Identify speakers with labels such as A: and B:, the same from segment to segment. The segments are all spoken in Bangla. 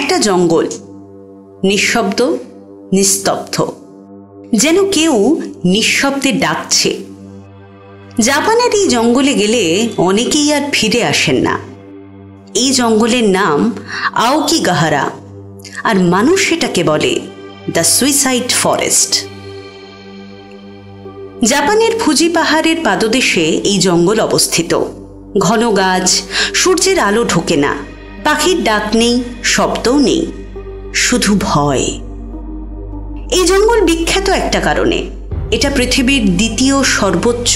A: একটা জঙ্গল, নিঃশব্দ, নিস্তব্ধ, যেন কেউ নিঃশব্দে ডাকছে। জাপানের এই জঙ্গলে গেলে অনেকেই আর ফিরে আসেন না। এই জঙ্গলের নাম আওকিগাহারা, আর মানুষ এটাকে বলে দ্য সুইসাইড ফরেস্ট। জাপানের ফুজি পাহাড়ের পাদদেশে এই জঙ্গল অবস্থিত। ঘন গাছ, সূর্যের আলো ঢোকে না, পাখির ডাক নেই, শব্দও নেই, শুধু ভয়। এই জঙ্গল বিখ্যাত একটা কারণে, এটা পৃথিবীর দ্বিতীয় সর্বোচ্চ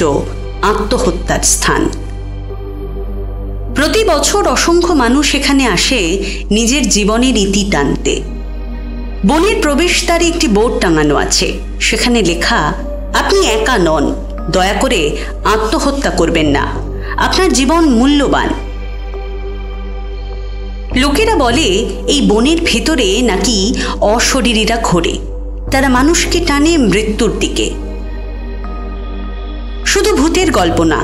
A: আত্মহত্যার স্থান। প্রতি বছর অসংখ্য মানুষ এখানে আসে নিজের জীবনের ইতি টানতে। বনের প্রবেশদ্বারে একটি বোর্ড টাঙানো আছে, সেখানে লেখা, আপনি একা নন, দয়া করে আত্মহত্যা করবেন না, আপনার জীবন মূল্যবান। লোকেরা বলে এই বনের ভেতরে নাকি অশরীরীরা ঘোরে, তারা মানুষকে টানে মৃত্যুর দিকে। শুধু ভূতের গল্প না,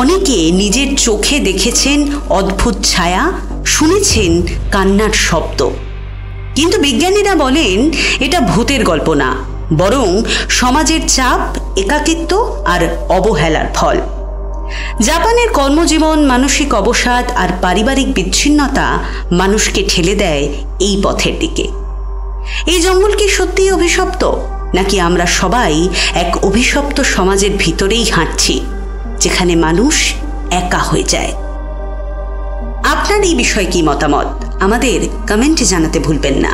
A: অনেকে নিজের চোখে দেখেছেন অদ্ভুত ছায়া, শুনেছেন কান্নার শব্দ। কিন্তু বিজ্ঞানীরা বলেন এটা ভূতের গল্প না, বরং সমাজের চাপ, একাকিত্ব আর অবহেলার ফল। জাপানের কর্মজীবন, মানসিক অবসাদ আর পারিবারিক বিচ্ছিন্নতা মানুষকে ঠেলে দেয় এই পথের দিকে। এই জঙ্গল কি সত্যিই অভিশপ্ত, নাকি আমরা সবাই এক অভিশপ্ত সমাজের ভিতরেই হাঁটছি, যেখানে মানুষ একা হয়ে যায়? আপনার এই বিষয়ে কি মতামত আমাদের কমেন্টে জানাতে ভুলবেন না।